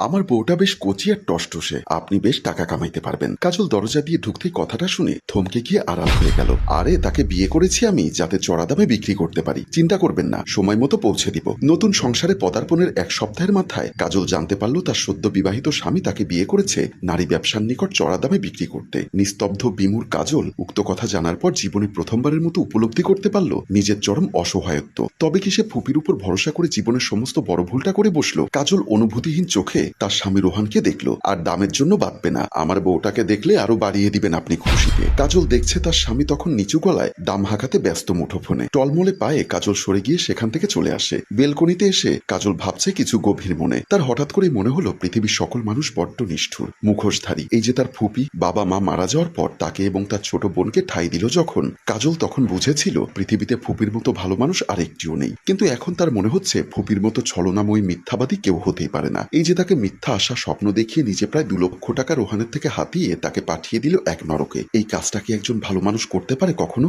আমার বউটা বেশ কচি আর টসটসে, আপনি বেশ টাকা কামাইতে পারবেন। কাজল দরজা দিয়ে ঢুকতেই কথাটা শুনে থমকে গিয়ে আড়াল হয়ে গেল। আরে তাকে বিয়ে করেছি আমি যাতে চড়া দামে বিক্রি করতে পারি, চিন্তা করবেন না, সময় মতো পৌঁছে দিব। নতুন সংসারে পদার্পণের এক সপ্তাহের মাথায় কাজল জানতে পারল তার সদ্য বিবাহিত স্বামী তাকে বিয়ে করেছে নারী ব্যবসার নিকট চড়া দামে বিক্রি করতে। নিস্তব্ধ বিমূর কাজল উক্ত কথা জানার পর জীবনে প্রথমবারের মতো উপলব্ধি করতে পারল নিজের চরম অসহায়ত্ব। তবে কি সে ফুপির উপর ভরসা করে জীবনের সমস্ত বড় ভুলটা করে বসলো? কাজল অনুভূতিহীন চোখে তার স্বামী রোহানকে দেখলো। আর দামের জন্য বাঁধবে না, আমার বউটাকে দেখলে আরো বাড়িয়ে দিবেন আপনি খুশিতে। কাজল দেখছে তার স্বামী তখন নিচু গলায় দাম হাঁকাতে ব্যস্ত মুঠোফোনে। টলমলে পায়ে কাজল সরে গিয়ে সেখান থেকে চলে আসে। বেলকনিতে এসে কাজল ভাবছে কিছু গভীর মনে। তার হঠাৎ করে মনে হলো পৃথিবীর সকল মানুষ বড্ড নিষ্ঠুর, মুখোশধারী। এই যে তার ফুপি বাবা মা মারা যাওয়ার পর তাকে এবং তার ছোট বোনকে ঠাঁই দিল যখন, কাজল তখন বুঝেছিল পৃথিবীতে ফুপির মতো ভালো মানুষ আরেকটিও নেই। কিন্তু এখন তার মনে হচ্ছে ফুপির মতো ছলনাময়ী মিথ্যাবাদী কেউ হতেই পারে না। এই যে তাকে মিথ্যা আশা স্বপ্ন দেখিয়ে নিজে প্রায় 2 লক্ষ টাকা রোহানের থেকে হাতিয়ে তাকে পাঠিয়ে দিল এক নরকে, এই কাজটা কি একজন ভালো মানুষ করতে পারে কখনো?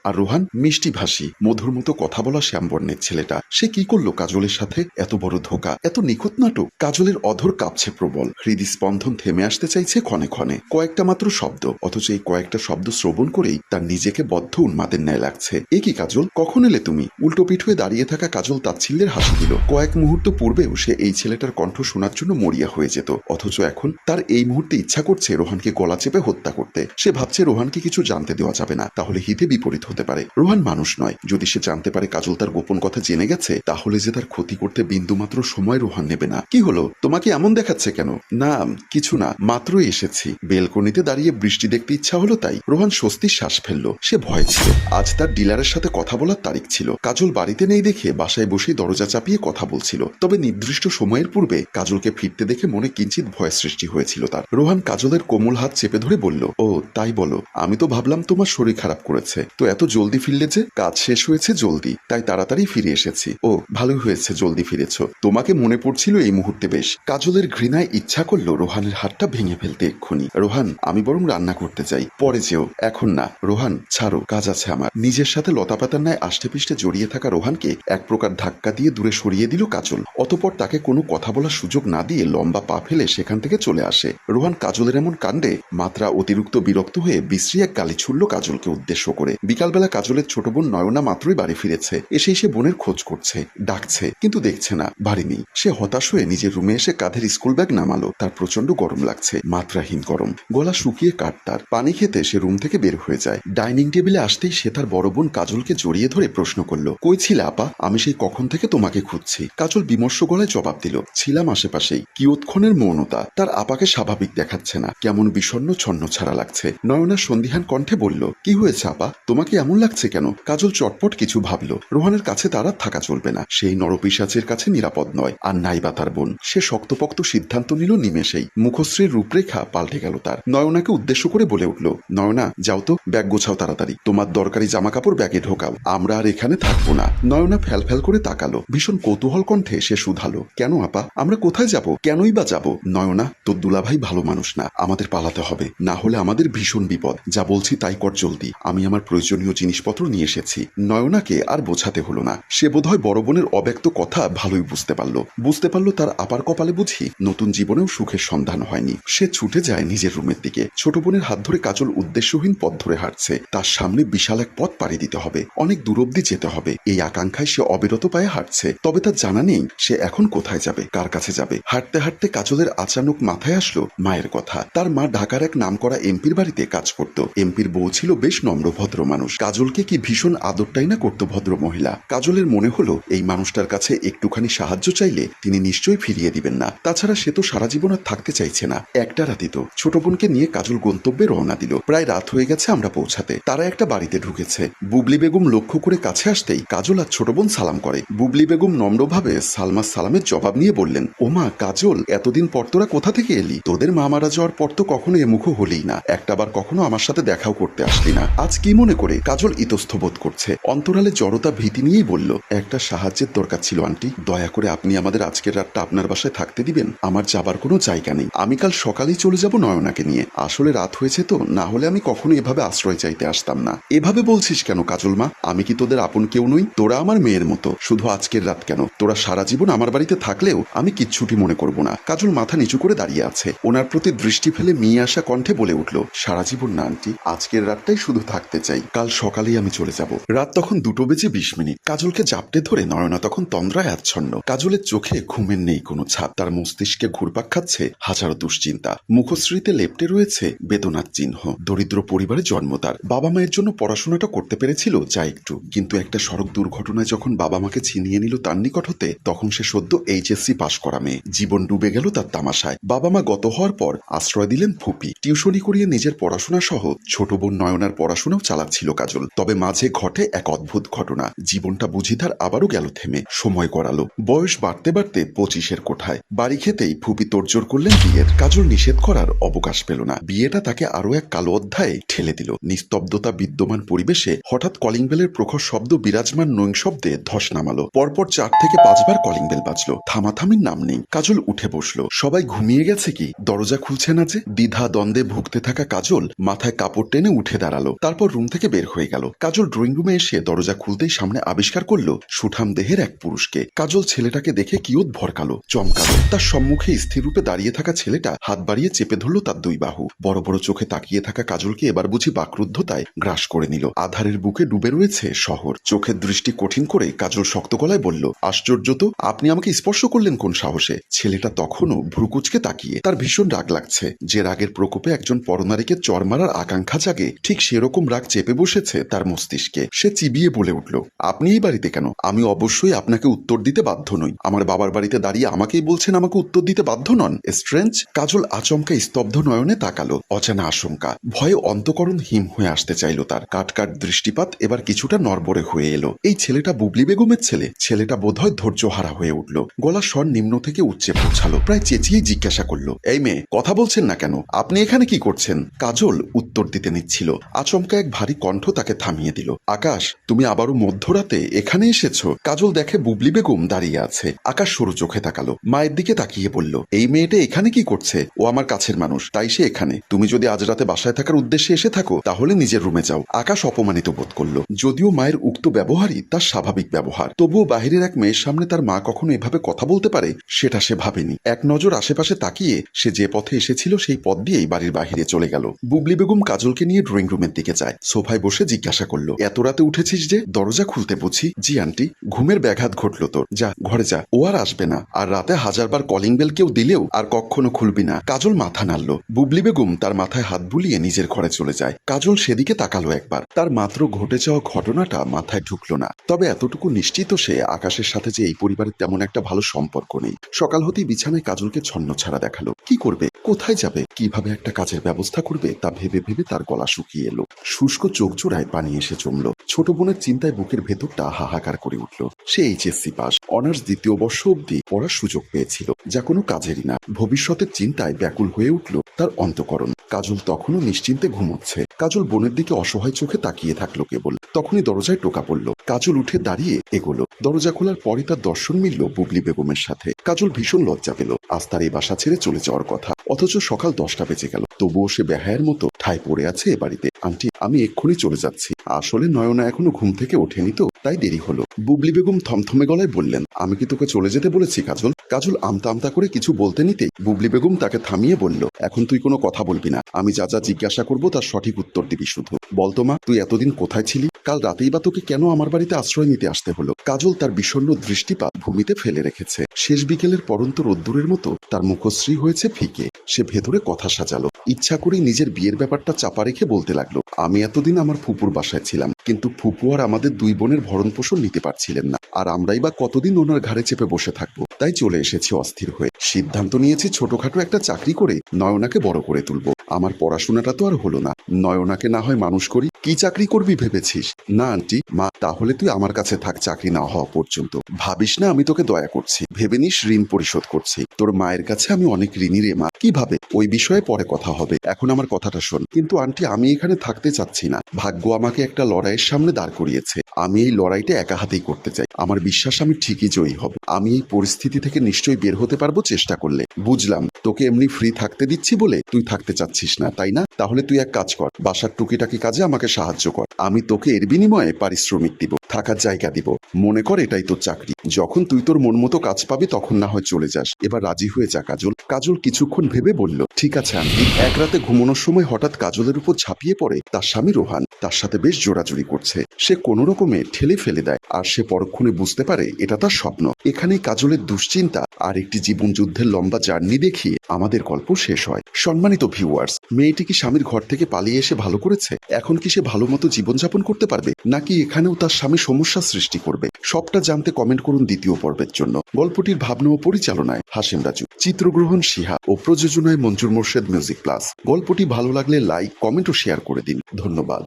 আর রোহান মিষ্টি ভাষী মধুর মতো কথা বলা শ্যামবর্ণের ছেলেটা, সে কি করলো কাজলের সাথে? এত বড় ধোঁকা, এত নিখুঁত নাটক। কাজলের অধর কাঁপছে প্রবল, হৃদস্পন্দন থেমে আসতে চাইছে ক্ষণে ক্ষণে। কয়েকটা মাত্র শব্দ, অথচ এই কয়েকটা শব্দ শ্রবণ করেই তার নিজেকে বদ্ধ উন্মাদের ন্যায় লাগছে। এ কি কাজল, কখন এলে তুমি? উল্টো পিঠ হয়ে দাঁড়িয়ে থাকা কাজল তাচ্ছিল্যের হাসি দিল। কয়েক মুহূর্ত পূর্বেও সে এই ছেলেটার কণ্ঠ শোনার জন্য মরিয়া হয়ে যেত, অথচ এখন তার এই মুহূর্তে ইচ্ছা করছে রোহানকে গলা চেপে হত্যা করতে। সে ভাবছে রোহানকে কিছু জানতে দেওয়া যাবে না, তাহলে হিতে বিপরীত হতে পারে। রোহান মানুষ নয়, যদি সে জানতে পারে কাজল তার গোপন কথা জেনে গেছে, তাহলে যে তার ক্ষতি করতে বিন্দুমাত্র সময় রোহান নেবে না। কি হলো, তোমাকে এমন দেখাচ্ছে কেন? না কিছু না, মাত্রই এসেছি। বেলকনিতে দাঁড়িয়ে বৃষ্টি দেখতে ইচ্ছা হলো তাই। রোহান স্বস্তির শ্বাস ফেললো। সে ভয় ছিল, আজ তার ডিলারের সাথে কথা বলার তারিখ ছিল। কাজল বাড়িতে নেই দেখে বাসায় বসেই দরজা চাপিয়ে কথা বলছিল। তবে নির্দিষ্ট সময়ের পূর্বে কাজলকে ফিরতে দেখে মনে কিঞ্চিত ভয়ের সৃষ্টি হয়েছিল তার। রোহান কাজলের কোমল হাত চেপে ধরে বলল, ও তাই বলো, আমি তো ভাবলাম তোমার শরীর খারাপ করেছে। তো এত জলদি ফিরলে যে? কাজ শেষ হয়েছে জলদি, তাই তাড়াতাড়ি ফিরে এসেছি। ও ভালোই হয়েছে জলদি ফিরেছ, তোমাকে মনে পড়ছিল এই মুহূর্তে বেশ। কাজলের ঘৃণায় ইচ্ছা করলো রোহানের হাতটা ভেঙে ফেলতে এক্ষুনি। রোহান আমি বরং রান্না করতে চাই, পরে যেও, এখন না। রোহান ছাড়ো, কাজ আছে আমার। নিজের সাথে লতাপাতার ন্যায় আষ্টে পিষ্টে জড়িয়ে থাকা রোহানকে এক প্রকার ধাক্কা দিয়ে দূরে সরিয়ে দিল কাজল। অতঃপর তাকে কোনো কথা বলার সুযোগ না দিয়ে লম্বা পা ফেলে সেখান থেকে চলে আসে। রোহান কাজলের এমন কাণ্ডে মাত্রা অতিরিক্ত বিরক্ত হয়ে বিশ্রী এক গালি ছুড়ল কাজলকে উদ্দেশ্য করে। বিকালবেলা কাজলের ছোট বোন নয়না মাত্রই বাড়ি ফিরেছে। এসে বোনের খোঁজ করছে, ডাকছে, কিন্তু দেখছে না, বাড়ি নেই। সে হতাশ হয়ে নিজের রুমে এসে কাঁধের স্কুল ব্যাগ নামালো। তার প্রচন্ড গরম লাগছে, মাত্রাহীন গরম, গলা শুকিয়ে কাটতার। পানি খেতে সে রুম থেকে বের হয়ে যায়। ডাইনিং টেবিলে আসতেই সে তার বড় বোন কাজলকে জড়িয়ে ধরে প্রশ্ন করলো, কই ছিলে আপা? আমি সেই কখন থেকে তোমাকে খুঁজছি। কাজল বিমর্ষ গলায় জবাব দিল, ছিলাম আশেপাশেই। কিয়ৎক্ষণের মৌনতা, তার আপাকে স্বাভাবিক দেখাচ্ছে না, কেমন বিষণ্ণ ছন্ন ছাড়া লাগছে। নয়না সন্দিহান কণ্ঠে বলল, কি হয়েছে আপা, তোমাকে এমন লাগছে কেন? কাজল চটপট কিছু ভাবল। রোহানের কাছে তার আর থাকা চলবে না, সেই নরপিশাচের কাছে নিরাপদ নয়, আর নাইবা তার বোন। সে শক্তপোক্ত সিদ্ধান্ত নিল নিমেষেই। মুখশ্রীর রূপরেখা পাল্টে গেল তার। নয়নাকে উদ্দেশ্য করে বলে উঠল, নয়না যাও তো, ব্যাগ গোছাও তাড়াতাড়ি, তোমার দরকারি জামা কাপড় ব্যাগে ঢোকাও, আমরা আর এখানে থাকবো না। নয়না ফ্যাল করে তাকালো। ভীষণ কৌতূহল কণ্ঠে সে শুধালো, কেন আপা, আমরা কোথায় যাব? কেনই বা যাব? নয়না, তোর দুলাভাই ভালো মানুষ না, আমাদের পালাতে হবে, না হলে আমাদের ভীষণ বিপদ। যা বলছি তাই কর জলদি, আমি আমার প্রয়োজনীয় জিনিসপত্র নিয়ে এসেছি। নয়নাকে আর বোঝাতে হলো না। সে বোধহয় বড় বোনের অব্যক্ত কথা ভালোই বুঝতে পারলো তার আপার কপালে বুঝি নতুন জীবনেও সুখের সন্ধান হয়নি। সে ছুটে যায় নিজের রুমের দিকে। ছোট বোনের হাত ধরে কাজল উদ্দেশ্যহীন পথ ধরে হাঁটছে। তার সামনে বিশাল এক পথ পাড়ি দিতে হবে, অনেক দূর অব্দি যেতে হবে, এই আকাঙ্ক্ষায় সে অবিরত পায়ে হাঁটছে। তবে তার জানা নেই সে এখন কোথায় যাবে, কার কাছে যাবে। হাঁটতে হাঁটতে কাজলের আচানক মাথায় আসলো মায়ের কথা। তার মা ঢাকার এক নামকরা এমপির বাড়িতে কাজ করত। এমপির বউ ছিল বেশ নম্র ভদ্র মানুষ। কাজলকে কি ভীষণ আদরটাই না করতো ভদ্র মহিলা। কাজলের মনে হলো এই মানুষটার কাছে একটুখানি সাহায্য চাইলে তিনি নিশ্চয়ই ফিরিয়ে দিবেন না। তাছাড়া সে তো সারা জীবন আর থাকতে চাইছে না। একটা রাতই তো। ছোট বোনকে নিয়ে কাজল গন্তব্যে রওনা দিল। প্রায় রাত হয়ে গেছে আমরা পৌঁছাতে। তারা একটা বাড়িতে ঢুকেছে। বুবলি বেগম লক্ষ্য করে কাছে আসতেই কাজল আর ছোট বোন সালাম করে। বুবলি বেগম নম্রভাবে সালমার সালামের জবাব নিয়ে বললেন, ওমা কাজল, এতদিন পর তোরা কোথা থেকে এলি? তোদের মা মারা যাওয়ার পর তো কখনো এ মুখো হলেই না, একটাবার কখনো আমার সাথে দেখাও করতে আসলি না, আজ কি মনে করে? কাজল ইতস্থ বোধ করছে। অন্তরালে জড়তা ভীতি নিয়েই বলল, একটা সাহায্যের দরকার ছিল আন্টি, দয়া করে আপনি আমাদের আজকের রাতটা আপনার বাসায় থাকতে দিবেন? আমার যাবার কোনো জায়গা নেই, আমি কাল সকালেই চলে যাব নয়নাকে নিয়ে। আসলে রাত হয়েছে তো, না হলে আমি কখনো এভাবে আশ্রয় চাইতে আসতাম না। এভাবে বলছিস কেন কাজল মা? আমি কি তোদের আপন কেউ নই? তোরা আমার মেয়ের মতো, শুধু আজকের রাত কেন, তোরা সারা জীবন আমার বাড়িতে থাকলেও আমি কিচ্ছুটি মনে মনে করব না। কাজল মাথা নিচু করে দাঁড়িয়ে আছে, ওনার প্রতি দৃষ্টি ফেলে মিয়ে আসা কণ্ঠে বলে উঠল, সারা জীবন না আন্টি, আজকের রাতটাই শুধু থাকতে চাই, কাল সকালেই আমি চলে যাব। রাত তখন 2:20। কাজলকে জাপটে ধরে নয়না তখন তন্দ্রায় আচ্ছন্ন। কাজলের চোখে ঘুমের নেই কোনো ছাপ, তার মস্তিষ্কে ঘুরপাক খাচ্ছে হাজারো দুশ্চিন্তা। মুখশ্রীতে লেপ্টে রয়েছে বেদনার চিহ্ন। দরিদ্র পরিবারে জন্ম তার, বাবা মায়ের জন্য পড়াশোনাটা করতে পেরেছিল যা একটু, কিন্তু একটা সড়ক দুর্ঘটনায় যখন বাবা মাকে ছিনিয়ে নিল তার নিকট হতে, তখন সে সদ্য এইচএসসি পাশ করা মেয়ে। জীবন ডুবে গেল তার তামাশায়। বাবা মা গত হওয়ার পর আশ্রয় দিলেন ফুপি। টিউশনি করিয়ে নিজের পড়াশোনা সহ ছোট বোন নয়নার পড়াশোনাও চালাচ্ছিল কাজল। তবে মাঝে ঘটে এক অদ্ভুত ঘটনা। জীবনটা বুঝি তার আবারও গেল থেমে। সময় গড়ালো, বয়স বাড়তে বাড়তে 25-এর কোঠায়। বাড়ি খেতেই ফুপি তোড়জোড় করলেন বিয়ের। কাজল নিষেধ করার অবকাশ পেল না। বিয়েটা তাকে আরো এক কালো অধ্যায়ে ঠেলে দিল। নিস্তব্ধতা বিদ্যমান পরিবেশে হঠাৎ কলিং বেলের প্রখর শব্দ বিরাজমান নৈং শব্দে ধস নামালো। পরপর 4 থেকে 5 বার কলিং বেল বাজলো। থামাথামির নাম নেই। কাজল উঠে বসলো। সবাই ঘুমিয়ে গেছে কি? দরজা খুলছে না যে? দ্বিধা দ্বন্দ্বে ভুগতে থাকা কাজল মাথায় কাপড় টেনে উঠে দাঁড়ালো। তারপর রুম থেকে বের হয়ে গেল। কাজল ড্রয়িং রুমে এসে দরজা খুলতেই সামনে আবিষ্কার করলো সুঠাম দেহের এক পুরুষকে। কাজল ছেলেটাকে দেখে কিয়ৎ ভরকালো, চমকালো। তার সম্মুখে স্থির রূপে দাঁড়িয়ে থাকা ছেলেটা হাত বাড়িয়ে চেপে ধরলো তার 2 বাহু। বড় বড় চোখে তাকিয়ে থাকা কাজলকে এবার বুঝি বাকরুদ্ধতায় গ্রাস করে নিল। আধারের বুকে ডুবে রয়েছে শহর। চোখের দৃষ্টি কঠিন করে কাজল শক্ত গলায় বলল, আশ্চর্য তো, আপনি আমাকে স্পর্শ করলেন কোন সাহসে? ছেলেটা তখনও ভ্রুকুচকে তাকিয়ে। তার ভীষণ রাগ লাগছে। যে রাগের প্রকোপে একজন পরনারীকে চর মারার আকাঙ্ক্ষা জাগে, ঠিক সেরকম রাগ চেপে বসেছে তার মস্তিষ্কে। সে চিবিয়ে বলে উঠল, আপনি এই বাড়িতে কেন? আমি অবশ্যই আপনাকে উত্তর দিতে বাধ্য নই। আমার বাবার বাড়িতে দাঁড়িয়ে আমাকেই বলছেন আমাকে উত্তর দিতে বাধ্য নন? স্ট্রেঞ্জ। কাজল আচমকা স্তব্ধ নয়নে তাকালো। অজানা আশঙ্কা, ভয়ে অন্তঃকরণ হিম হয়ে আসতে চাইল তার। কাট কাট দৃষ্টিপাত এবার কিছুটা নড়বড়ে হয়ে এলো। এই ছেলেটা বুবলি বেগমের ছেলে। ছেলেটা বোধহয় ধৈর্যহারা হয়ে উঠল। গলার স্বর নিম্ন থেকে উচ্চে পৌঁছালো। প্রায় চেঁচিয়ে জিজ্ঞাসা করলো, এই মেয়ে, কথা বলছেন না কেন? আপনি এখানে কি করছেন? কাজল উত্তর দিতে নিচ্ছিল। আচমকা এক ভারী কণ্ঠ তাকে থামিয়ে দিল। আকাশ, তুমি আবারও মধ্যরাতে এখানে এসেছো? কাজল দেখে বুবলি বেগম দাঁড়িয়ে আছে। আকাশ সরু চোখে তাকালো। মায়ের দিকে তাকিয়ে বলল, এই মেয়েটা এখানে কি করছে? ও আমার কাছের মানুষ, তাই সে এখানে। তুমি যদি আজ রাতে বাসায় থাকার উদ্দেশ্যে এসে থাকো তাহলে নিজের রুমে যাও। আকাশ অপমানিত বোধ করলো। যদিও মায়ের উক্ত ব্যবহারই তার স্বাভাবিক ব্যবহার, তবুও বাহিরের এক মেয়ের সামনে তার মা কখনো এভাবে কথা বলতে পারে সেটা সে ভাবেনি। এক নজর আশেপাশে তাকিয়ে সে যে পথে এসেছিল সেই পথ দিয়েই বাড়ির বাহিরে চলে গেল। বুবলি বেগম কাজলকে নিয়ে ড্রয়িং রুমের দিকে যায়। সোফায় বসে জিজ্ঞাসা করলো, এত রাতে উঠেছিস যে? দরজা খুলতে বুঝি? জি আন্টি। ঘুমের ব্যাঘাত ঘটলো তোর, যা ঘরে যা। ও আর আসবে না। আর রাতে 1000 বার কলিং বেল কেউ দিলেও আর কখনো খুলবি না। কাজল মাথা নাড়ল। বুবলি বেগম তার মাথায় হাত বুলিয়ে নিজের ঘরে চলে যায়। কাজল সেদিকে তাকালো একবার। তার মাত্র ঘটে যাওয়া ঘটনাটা মাথায় ঢুকলো না। তবে এতটুকু নিশ্চিত সে, আকাশের সাথে যে এই পরিবারের তেমন একটা ভালো সম্পর্ক নেই। সকাল হতেই বিছানায় কাজলকে ছন্ন ছাড়া দেখালো। কি করবে, কোথায় যাবে, কিভাবে একটা কাজের ব্যবস্থা করবে তা ভেবে ভেবে তার গলা শুকিয়ে এলো। শুষ্ক চোখ জোড়ায় পানি এসে জমল। ছোট বোনের চিন্তায় বুকের ভেতরটা হাহাকার করে উঠল। সে এইচএসসি পাস, অনার্স 2য় বর্ষ অবধি পড়ার সুযোগ পেয়েছিল, যা কোনো কাজেরই না। ভবিষ্যতের চিন্তায় ব্যাকুল হয়ে উঠল তার অন্তঃকরণ। কাজল তখনও নিশ্চিন্তে ঘুমোচ্ছে। কাজল বোনের দিকে অসহায় চোখে তাকিয়ে থাকলো কেবল। তখনই দরজায় টোকা পড়ল। কাজল উঠে দাঁড়িয়ে এগোলো। দরজা খোলার পরই তার দর্শন মিলল বুবলি বেগমের সাথে। কাজল ভীষণ লজ্জা পেল। আজ তার এই বাসা ছেড়ে চলে যাওয়ার কথা, অথচ সকাল 10টা বেজে গেল। তবুও সে বেহায়ের মতো ঠায় পড়ে আছে এ বাড়িতে। আন্টি, আমি এক্ষুনি চলে যাচ্ছি। আসলে নয়না এখনো ঘুম থেকে ওঠেনি তো, তাই দেরি হলো। বুবলি বেগম থমথমে গলায় বললেন, আমি কি তোকে চলে যেতে বলেছি কাজল? কাজল আমতা আমতা করে কিছু বলতে নিতেই বুবলি বেগম তাকে থামিয়ে বলল, এখন তুই কোনো কথা বলবি না। আমি যা যা জিজ্ঞাসা করবো তার সঠিক উত্তর দিবি শুধু। বলতো মা, তুই এতদিন কোথায় ছিলি? কাল রাতেই বা তোকে কেন আমার বাড়িতে আশ্রয় নিতে আসতে হলো? কাজল তার বিষণ্ণ দৃষ্টিপাত ভূমিতে ফেলে রেখেছে। শেষ বিকেলের পরন্ত রোদ্দুরের মতো তার মুখশ্রী হয়েছে ফিকে। সে ভেতরে কথা সাজালো। ইচ্ছা করেই নিজের বিয়ের ব্যাপারটা চাপা রেখে বলতে লাগলো, আমি এতদিন আমার ফুপুর বাসায় ছিলাম, কিন্তু ফুপু আর আমাদের 2 বোনের ভরণ পোষণ নিতে পারছিলেন না। আর আমরাই বা কতদিন ওনার ঘাড়ে চেপে বসে থাকবো? তাই চলে এসেছি অস্থির হয়ে। সিদ্ধান্ত নিয়েছি ছোটখাটো একটা চাকরি করে নয়নাকে বড় করে তুলবো। আমার পড়াশোনাটা তো আর হলো না, নয়নাকে না হয় মানুষ করি। কি চাকরি করবি ভেবেছিস? না আন্টি, মা, তাহলে তুই আমার কাছে থাক চাকরি না হওয়া পর্যন্ত। ভাবিস না আমি তোকে দয়া করছি, ভেবে নিস ঋণ পরিশোধ করছি। তোর মায়ের কাছে আমি অনেক ঋণী রে মা। কিভাবে, ওই বিষয়ে পরে কথা হবে, এখন আমার কথাটা শোন। কিন্তু আন্টি, আমি এখানে থাকতে চাচ্ছি না। ভাগ্য আমাকে একটা লড়াইয়ের সামনে দাঁড় করিয়েছে। আমি এই লড়াইটা একা হাতেই করতে চাই। আমার বিশ্বাস আমি ঠিকই জয়ী হব। আমি এই পরিস্থিতি থেকে নিশ্চয়ই বের হতে পারবো চেষ্টা করলে। বুঝলাম, তোকে এমনি ফ্রি থাকতে দিচ্ছি বলে তুই থাকতে চাচ্ছিস না, তাই না? তাহলে তুই এক কাজ কর, বাসার টুকিটাকি কাজে আমাকে সাহায্য কর। আমি তোকে এর বিনিময়ে পারিশ্রমিক দিব। থাকার জায়গা দিব, মনে কর এটাই তোর চাকরি। যখন তুই তোর মন মতো কাজ পাবি তখন না হয় চলে যাস। এবার রাজি হয়ে যা কাজল। কাজল কিছুক্ষণ ভেবে বলল, ঠিক আছে আন্টি। এক রাতে ঘুমানোর সময় হঠাৎ কাজলের উপর ঝাঁপিয়ে পড়ে তার স্বামী রোহান। তার সাথে বেশ জোরাজুরি করছে। সে কোনো রকমে ঠেলে ফেলে দেয়, আর সে পরক্ষণে বুঝতে পারে এটা তার স্বপ্ন। এখানেই কাজলের দুশ্চিন্তা আর একটি জীবন যুদ্ধের লম্বা জার্নি দেখিয়ে আমাদের গল্প শেষ হয়। সম্মানিত ভিউয়ার্স, মেয়েটি কি স্বামীর ঘর থেকে পালিয়ে এসে ভালো করেছে? এখন কি সে ভালো মতো জীবনযাপন করতে পারবে, নাকি এখানেও তার স্বামী সমস্যা সৃষ্টি করবে? সবটা জানতে কমেন্ট করুন দ্বিতীয় পর্বের জন্য। গল্পটির ভাবনা ও পরিচালনায় হাশেম রাজু, চিত্রগ্রহণ সিহা ও প্রযোজনায় মঞ্জুর মোর্শেদ মিউজিক প্লাস। গল্পটি ভালো লাগলে লাইক, কমেন্ট ও শেয়ার করে দিন। ধন্যবাদ।